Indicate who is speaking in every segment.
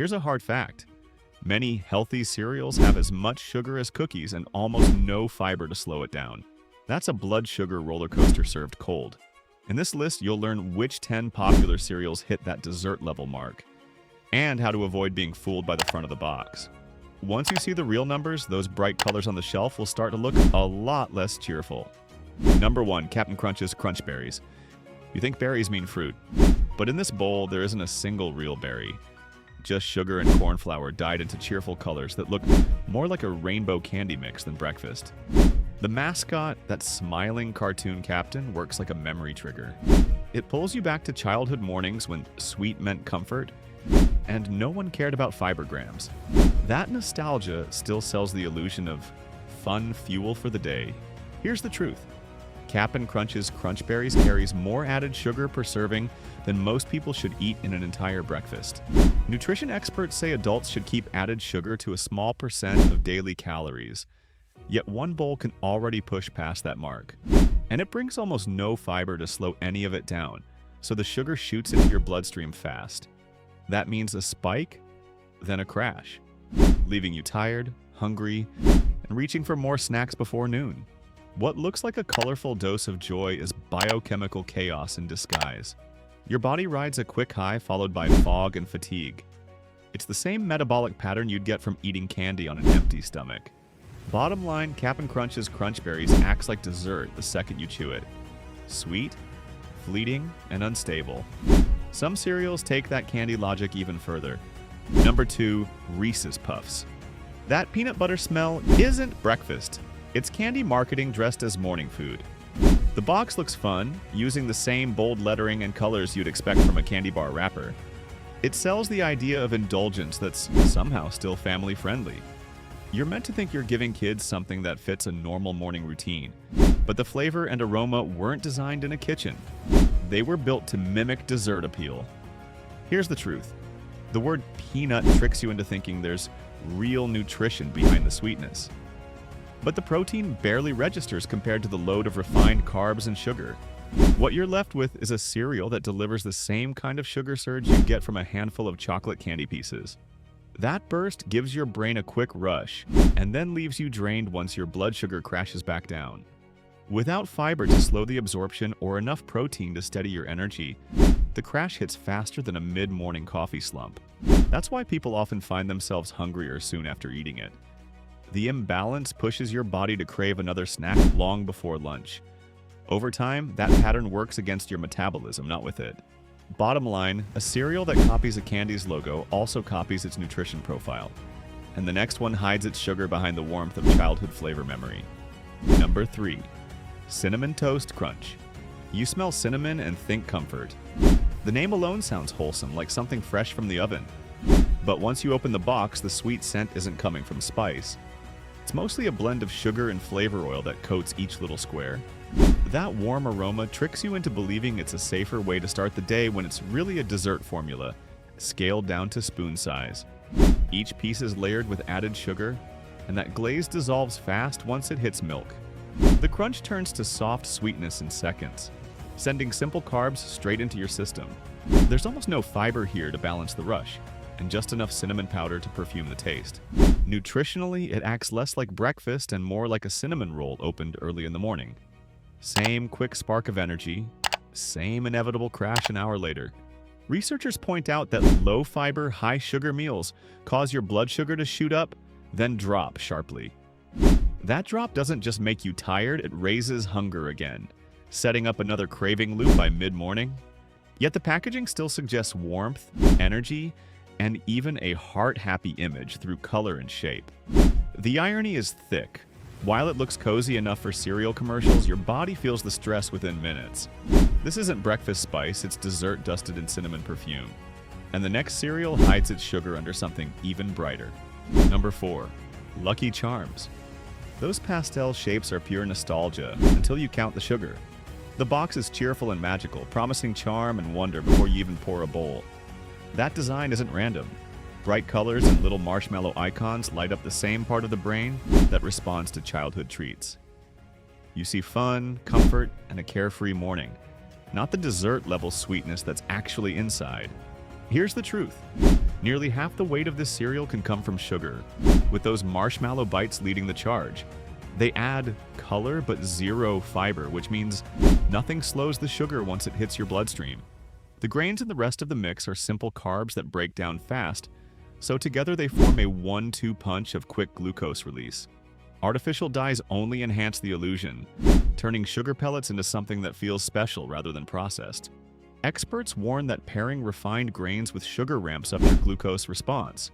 Speaker 1: Here's a hard fact. Many healthy cereals have as much sugar as cookies and almost no fiber to slow it down. That's a blood sugar roller coaster served cold. In this list, you'll learn which 10 popular cereals hit that dessert level mark, and how to avoid being fooled by the front of the box. Once you see the real numbers, those bright colors on the shelf will start to look a lot less cheerful. Number 1, Captain Crunch's Crunch Berries. You think berries mean fruit, but in this bowl, there isn't a single real berry. Just sugar and corn flour dyed into cheerful colors that look more like a rainbow candy mix than breakfast. The mascot, that smiling cartoon captain, works like a memory trigger. It pulls you back to childhood mornings when sweet meant comfort, and no one cared about fiber grams. That nostalgia still sells the illusion of fun fuel for the day. Here's the truth. Cap'n Crunch's Crunch Berries carries more added sugar per serving than most people should eat in an entire breakfast. Nutrition experts say adults should keep added sugar to a small percent of daily calories. Yet one bowl can already push past that mark. And it brings almost no fiber to slow any of it down, so the sugar shoots into your bloodstream fast. That means a spike, then a crash, leaving you tired, hungry, and reaching for more snacks before noon. What looks like a colorful dose of joy is biochemical chaos in disguise. Your body rides a quick high followed by fog and fatigue. It's the same metabolic pattern you'd get from eating candy on an empty stomach. Bottom line, Cap'n Crunch's Crunch Berries acts like dessert the second you chew it. Sweet, fleeting, and unstable. Some cereals take that candy logic even further. Number 2, Reese's Puffs. That peanut butter smell isn't breakfast. It's candy marketing dressed as morning food. The box looks fun, using the same bold lettering and colors you'd expect from a candy bar wrapper. It sells the idea of indulgence that's somehow still family-friendly. You're meant to think you're giving kids something that fits a normal morning routine, but the flavor and aroma weren't designed in a kitchen. They were built to mimic dessert appeal. Here's the truth. The word peanut tricks you into thinking there's real nutrition behind the sweetness. But the protein barely registers compared to the load of refined carbs and sugar. What you're left with is a cereal that delivers the same kind of sugar surge you get from a handful of chocolate candy pieces. That burst gives your brain a quick rush, and then leaves you drained once your blood sugar crashes back down. Without fiber to slow the absorption or enough protein to steady your energy, the crash hits faster than a mid-morning coffee slump. That's why people often find themselves hungrier soon after eating it. The imbalance pushes your body to crave another snack long before lunch. Over time, that pattern works against your metabolism, not with it. Bottom line, a cereal that copies a candy's logo also copies its nutrition profile. And the next one hides its sugar behind the warmth of childhood flavor memory. Number 3. Cinnamon Toast Crunch. You smell cinnamon and think comfort. The name alone sounds wholesome, like something fresh from the oven. But once you open the box, the sweet scent isn't coming from spice. It's mostly a blend of sugar and flavor oil that coats each little square. That warm aroma tricks you into believing it's a safer way to start the day when it's really a dessert formula, scaled down to spoon size. Each piece is layered with added sugar, and that glaze dissolves fast once it hits milk. The crunch turns to soft sweetness in seconds, sending simple carbs straight into your system. There's almost no fiber here to balance the rush, and just enough cinnamon powder to perfume the taste. Nutritionally, it acts less like breakfast and more like a cinnamon roll opened early in the morning. Same quick spark of energy, same inevitable crash an hour later. Researchers point out that low-fiber, high-sugar meals cause your blood sugar to shoot up, then drop sharply. That drop doesn't just make you tired, it raises hunger again, setting up another craving loop by mid-morning. Yet the packaging still suggests warmth, energy, and even a heart-happy image through color and shape. The irony is thick. While it looks cozy enough for cereal commercials, your body feels the stress within minutes. This isn't breakfast spice, it's dessert dusted in cinnamon perfume. And the next cereal hides its sugar under something even brighter. Number 4. Lucky Charms. Those pastel shapes are pure nostalgia until you count the sugar. The box is cheerful and magical, promising charm and wonder before you even pour a bowl. That design isn't random. Bright colors and little marshmallow icons light up the same part of the brain that responds to childhood treats. You see fun, comfort, and a carefree morning, not the dessert-level sweetness that's actually inside. Here's the truth. Nearly half the weight of this cereal can come from sugar, with those marshmallow bites leading the charge. They add color but zero fiber, which means nothing slows the sugar once it hits your bloodstream. The grains in the rest of the mix are simple carbs that break down fast, so together they form a 1-2 punch of quick glucose release. Artificial dyes only enhance the illusion, turning sugar pellets into something that feels special rather than processed. Experts warn that pairing refined grains with sugar ramps up your glucose response,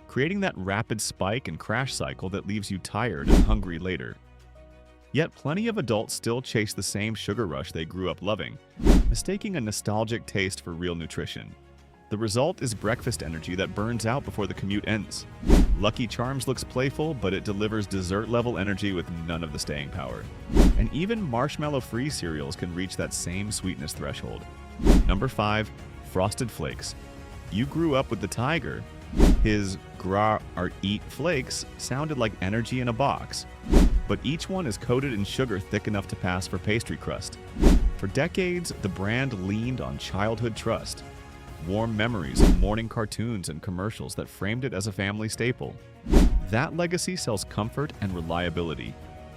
Speaker 1: creating that rapid spike and crash cycle that leaves you tired and hungry later. Yet plenty of adults still chase the same sugar rush they grew up loving, mistaking a nostalgic taste for real nutrition. The result is breakfast energy that burns out before the commute ends. Lucky Charms looks playful, but it delivers dessert-level energy with none of the staying power. And even marshmallow-free cereals can reach that same sweetness threshold. Number 5. Frosted Flakes. You grew up with the tiger. His gra or eat flakes sounded like energy in a box, but each one is coated in sugar thick enough to pass for pastry crust. For decades, the brand leaned on childhood trust, warm memories of morning cartoons and commercials that framed it as a family staple. That legacy sells comfort and reliability,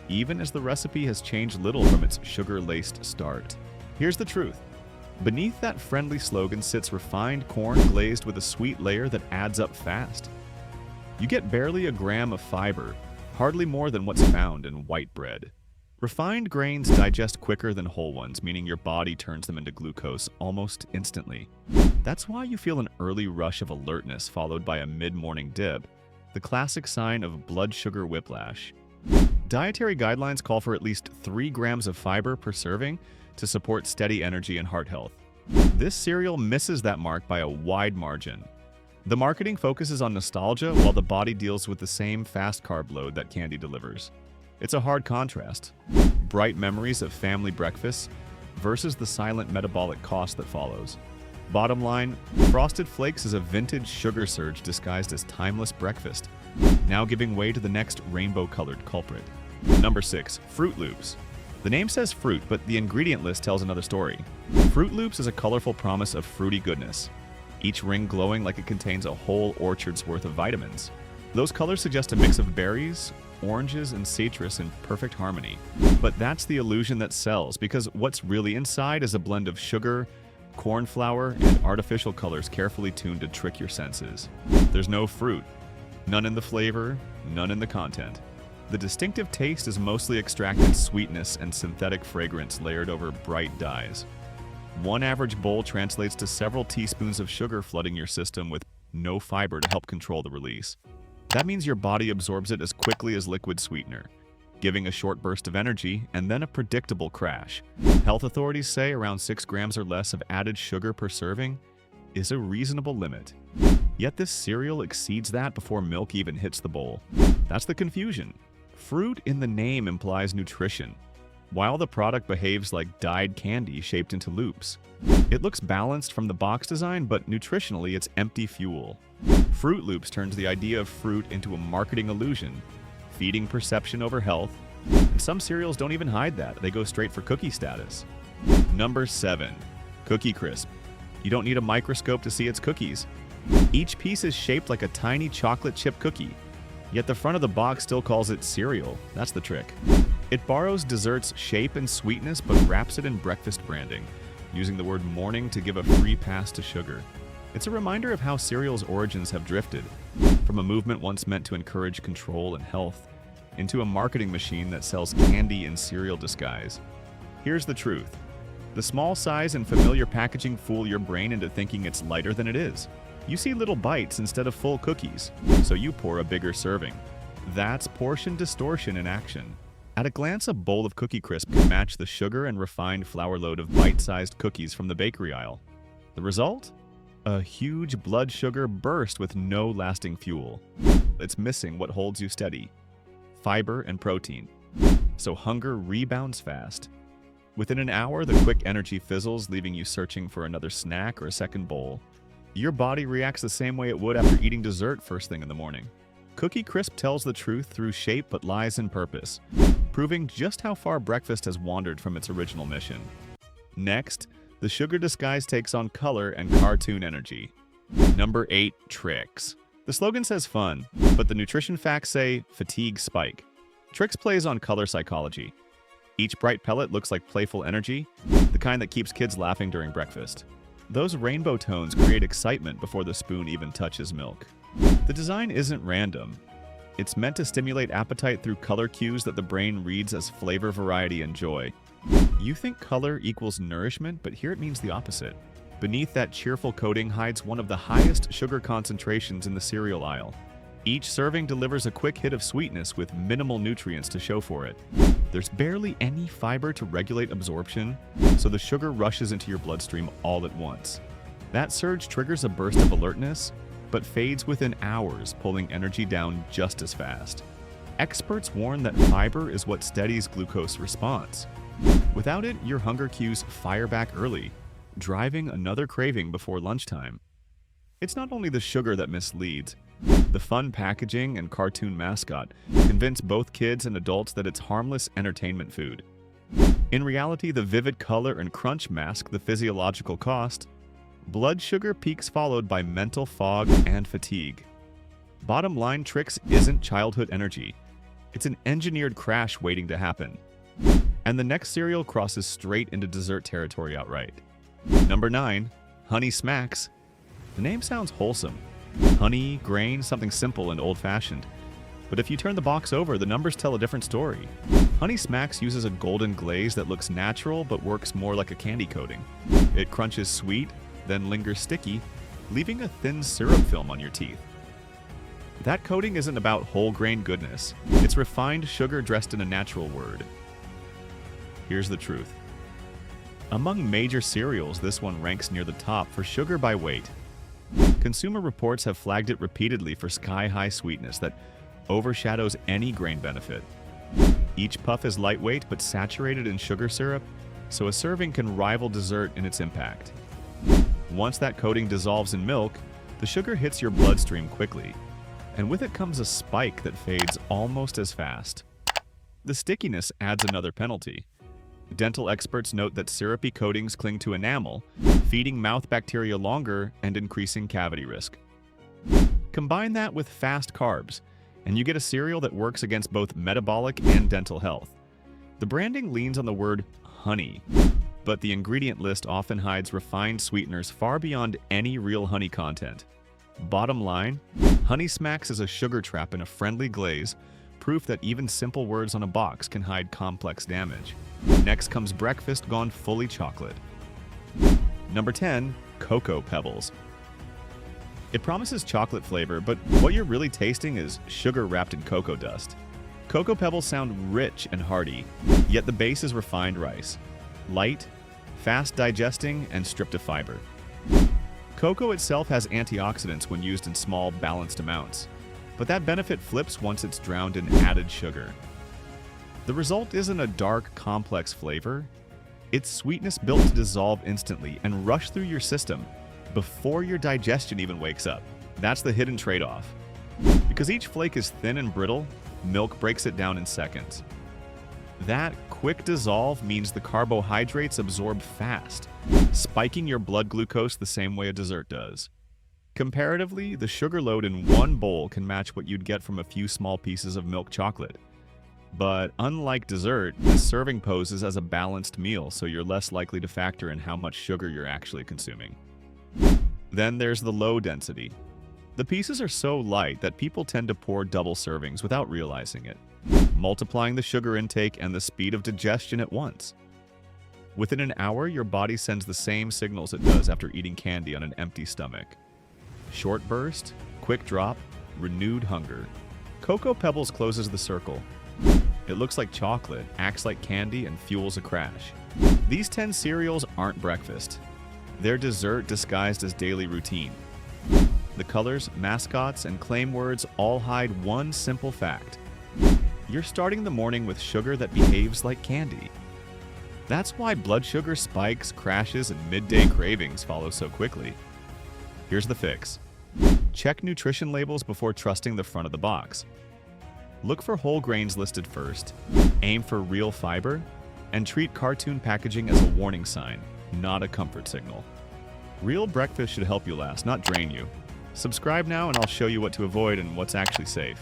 Speaker 1: even as the recipe has changed little from its sugar-laced start. Here's the truth. Beneath that friendly slogan sits refined corn glazed with a sweet layer that adds up fast. You get barely a gram of fiber, hardly more than what's found in white bread. Refined grains digest quicker than whole ones, meaning your body turns them into glucose almost instantly. That's why you feel an early rush of alertness followed by a mid-morning dip, the classic sign of blood sugar whiplash. Dietary guidelines call for at least 3 grams of fiber per serving to support steady energy and heart health. This cereal misses that mark by a wide margin. The marketing focuses on nostalgia while the body deals with the same fast carb load that candy delivers. It's a hard contrast. Bright memories of family breakfasts versus the silent metabolic cost that follows. Bottom line, Frosted Flakes is a vintage sugar surge disguised as timeless breakfast, now giving way to the next rainbow-colored culprit. Number 6. Froot Loops. The name says fruit, but the ingredient list tells another story. Froot Loops is a colorful promise of fruity goodness, each ring glowing like it contains a whole orchard's worth of vitamins. Those colors suggest a mix of berries, oranges, and citrus in perfect harmony. But that's the illusion that sells, because what's really inside is a blend of sugar, corn flour, and artificial colors carefully tuned to trick your senses. There's no fruit, none in the flavor, none in the content. The distinctive taste is mostly extracted sweetness and synthetic fragrance layered over bright dyes. One average bowl translates to several teaspoons of sugar flooding your system with no fiber to help control the release. That means your body absorbs it as quickly as liquid sweetener, giving a short burst of energy and then a predictable crash. Health authorities say around 6 grams or less of added sugar per serving is a reasonable limit. Yet this cereal exceeds that before milk even hits the bowl. That's the confusion. Fruit in the name implies nutrition, while the product behaves like dyed candy shaped into loops. It looks balanced from the box design, but nutritionally it's empty fuel. Froot Loops turns the idea of fruit into a marketing illusion, feeding perception over health, and some cereals don't even hide that. They go straight for cookie status. Number 7. Cookie Crisp. You don't need a microscope to see its cookies. Each piece is shaped like a tiny chocolate chip cookie, yet the front of the box still calls it cereal. That's the trick. It borrows dessert's shape and sweetness but wraps it in breakfast branding, using the word morning to give a free pass to sugar. It's a reminder of how cereal's origins have drifted, from a movement once meant to encourage control and health, into a marketing machine that sells candy in cereal disguise. Here's the truth. The small size and familiar packaging fool your brain into thinking it's lighter than it is. You see little bites instead of full cookies, so you pour a bigger serving. That's portion distortion in action. At a glance, a bowl of Cookie Crisp can match the sugar and refined flour load of bite-sized cookies from the bakery aisle. The result? A huge blood sugar burst with no lasting fuel. It's missing what holds you steady: fiber and protein. So hunger rebounds fast. Within an hour, the quick energy fizzles, leaving you searching for another snack or a second bowl. Your body reacts the same way it would after eating dessert first thing in the morning. Cookie Crisp tells the truth through shape but lies in purpose, proving just how far breakfast has wandered from its original mission. Next, the sugar disguise takes on color and cartoon energy. Number 8. Trix. The slogan says fun, but the nutrition facts say fatigue spike. Trix plays on color psychology. Each bright pellet looks like playful energy, the kind that keeps kids laughing during breakfast. Those rainbow tones create excitement before the spoon even touches milk. The design isn't random. It's meant to stimulate appetite through color cues that the brain reads as flavor, variety, and joy. You think color equals nourishment, but here it means the opposite. Beneath that cheerful coating hides one of the highest sugar concentrations in the cereal aisle. Each serving delivers a quick hit of sweetness with minimal nutrients to show for it. There's barely any fiber to regulate absorption, so the sugar rushes into your bloodstream all at once. That surge triggers a burst of alertness, but fades within hours, pulling energy down just as fast. Experts warn that fiber is what steadies glucose response. Without it, your hunger cues fire back early, driving another craving before lunchtime. It's not only the sugar that misleads. The fun packaging and cartoon mascot convince both kids and adults that it's harmless entertainment food. In reality, the vivid color and crunch mask the physiological cost. Blood sugar peaks followed by mental fog and fatigue. Bottom line, Trix isn't childhood energy. It's an engineered crash waiting to happen. And the next cereal crosses straight into dessert territory outright. Number 9. Honey Smacks. The name sounds wholesome. Honey, grain, something simple and old-fashioned. But if you turn the box over, the numbers tell a different story. Honey Smacks uses a golden glaze that looks natural but works more like a candy coating. It crunches sweet, then lingers sticky, leaving a thin syrup film on your teeth. That coating isn't about whole grain goodness. It's refined sugar dressed in a natural word. Here's the truth. Among major cereals, this one ranks near the top for sugar by weight. Consumer reports have flagged it repeatedly for sky-high sweetness that overshadows any grain benefit. Each puff is lightweight but saturated in sugar syrup, so a serving can rival dessert in its impact. Once that coating dissolves in milk, the sugar hits your bloodstream quickly, and with it comes a spike that fades almost as fast. The stickiness adds another penalty. Dental experts note that syrupy coatings cling to enamel, feeding mouth bacteria longer and increasing cavity risk. Combine that with fast carbs, and you get a cereal that works against both metabolic and dental health. The branding leans on the word honey, but the ingredient list often hides refined sweeteners far beyond any real honey content. Bottom line, Honey Smacks is a sugar trap in a friendly glaze, proof that even simple words on a box can hide complex damage. Next comes breakfast gone fully chocolate. Number 10. Cocoa Pebbles. It promises chocolate flavor, but what you're really tasting is sugar wrapped in cocoa dust. Cocoa Pebbles sound rich and hearty, yet the base is refined rice. Light, fast digesting, and stripped of fiber. Cocoa itself has antioxidants when used in small, balanced amounts, but that benefit flips once it's drowned in added sugar. The result isn't a dark, complex flavor. It's sweetness built to dissolve instantly and rush through your system before your digestion even wakes up. That's the hidden trade-off. Because each flake is thin and brittle, milk breaks it down in seconds. That quick dissolve means the carbohydrates absorb fast, spiking your blood glucose the same way a dessert does. Comparatively, the sugar load in one bowl can match what you'd get from a few small pieces of milk chocolate. But unlike dessert, this serving poses as a balanced meal, so you're less likely to factor in how much sugar you're actually consuming. Then there's the low density. The pieces are so light that people tend to pour double servings without realizing it, multiplying the sugar intake and the speed of digestion at once. Within an hour, your body sends the same signals it does after eating candy on an empty stomach. Short burst, quick drop, renewed hunger. Cocoa Pebbles closes the circle. It looks like chocolate, acts like candy, and fuels a crash. These 10 cereals aren't breakfast. They're dessert disguised as daily routine. The colors, mascots, and claim words all hide one simple fact. You're starting the morning with sugar that behaves like candy. That's why blood sugar spikes, crashes, and midday cravings follow so quickly. Here's the fix. Check nutrition labels before trusting the front of the box. Look for whole grains listed first, aim for real fiber, and treat cartoon packaging as a warning sign, not a comfort signal. Real breakfast should help you last, not drain you. Subscribe now and I'll show you what to avoid and what's actually safe.